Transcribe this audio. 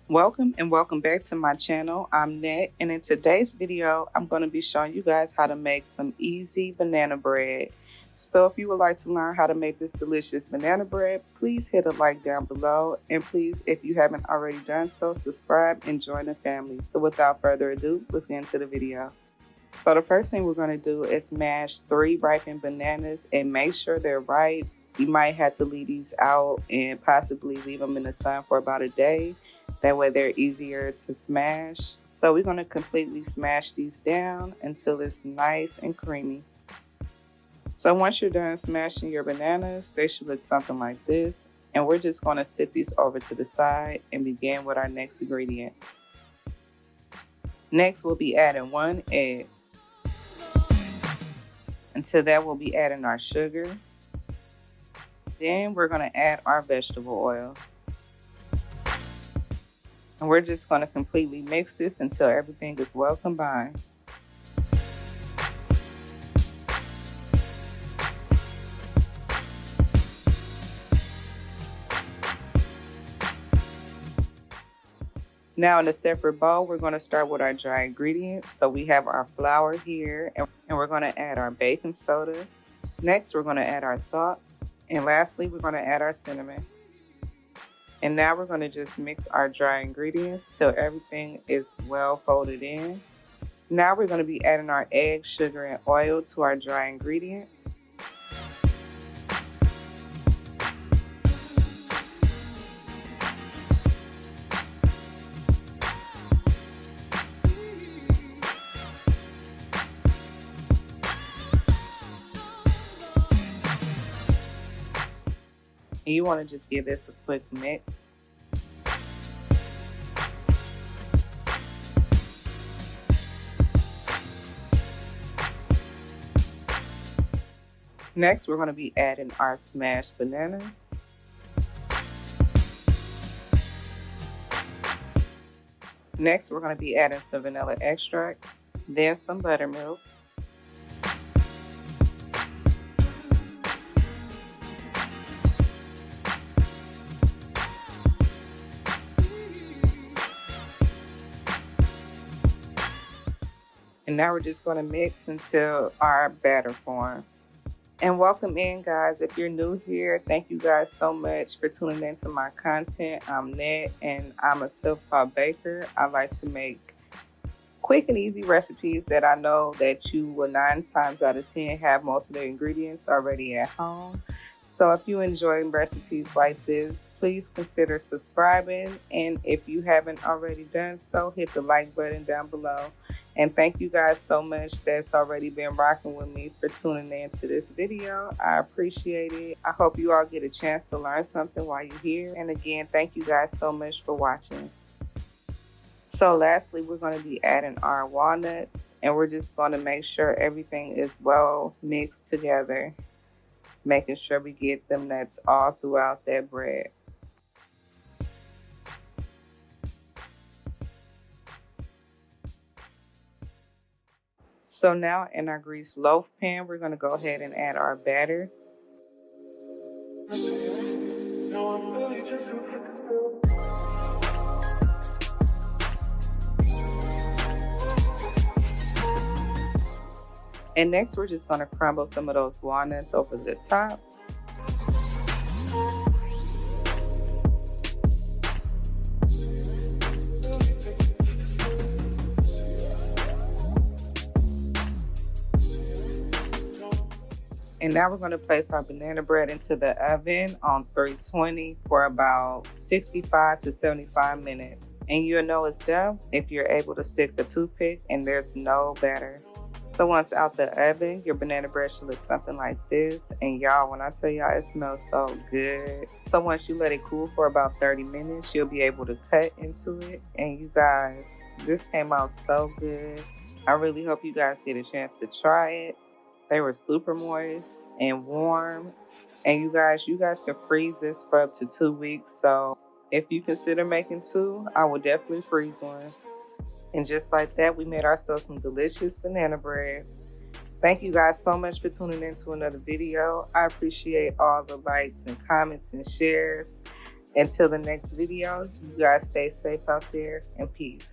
Welcome and welcome back to my channel. I'm Net, and in today's video I'm going to be showing you guys how to make some easy banana bread. So if you would like to learn how to make this delicious banana bread, please hit a like down below, and please, if you haven't already done so, subscribe and join the family. So without further ado, let's get into the video. So the first thing we're going to do is mash 3 ripened bananas and make sure they're ripe. You might have to leave these out and possibly leave them in the sun for about a day. That way they're easier to smash. So we're going to completely smash these down until it's nice and creamy. So once you're done smashing your bananas, they should look something like this. And we're just going to set these over to the side and begin with our next ingredient. Next, we'll be adding 1 egg. Until that, we'll be adding our sugar. Then we're going to add our vegetable oil. And we're just going to completely mix this until everything is well combined. Now in a separate bowl, we're going to start with our dry ingredients. So we have our flour here, and we're going to add our baking soda. Next, we're going to add our salt. And lastly, we're going to add our cinnamon. And now we're going to just mix our dry ingredients till everything is well folded in. Now we're going to be adding our egg, sugar, and oil to our dry ingredients. And you want to just give this a quick mix. Next, we're going to be adding our smashed bananas. Next, we're going to be adding some vanilla extract, then some buttermilk. And now we're just going to mix until our batter forms. And welcome in, guys. If you're new here, thank you guys so much for tuning into my content. I'm Net, and I'm a self-taught baker. I like to make quick and easy recipes that I know that you will 9 times out of 10 have most of the ingredients already at home. So if you enjoy recipes like this, please consider subscribing. And if you haven't already done so, hit the like button down below. And thank you guys so much that's already been rocking with me for tuning in to this video. I appreciate it. I hope you all get a chance to learn something while you're here. And again, thank you guys so much for watching. So lastly, we're going to be adding our walnuts, and we're just going to make sure everything is well mixed together, making sure we get them nuts all throughout that bread. So now in our greased loaf pan, we're going to go ahead and add our batter. And next, we're just going to crumble some of those walnuts over the top. And now we're going to place our banana bread into the oven on 320 for about 65 to 75 minutes. And you'll know it's done if you're able to stick the toothpick and there's no batter. So once out the oven, your banana bread should look something like this. And y'all, when I tell y'all, it smells so good. So once you let it cool for about 30 minutes, you'll be able to cut into it. And you guys, this came out so good. I really hope you guys get a chance to try it. They were super moist and warm. And you guys can freeze this for up to 2 weeks. So if you consider making 2, I would definitely freeze one. And just like that, we made ourselves some delicious banana bread. Thank you guys so much for tuning in to another video. I appreciate all the likes and comments and shares. Until the next video, you guys stay safe out there and peace.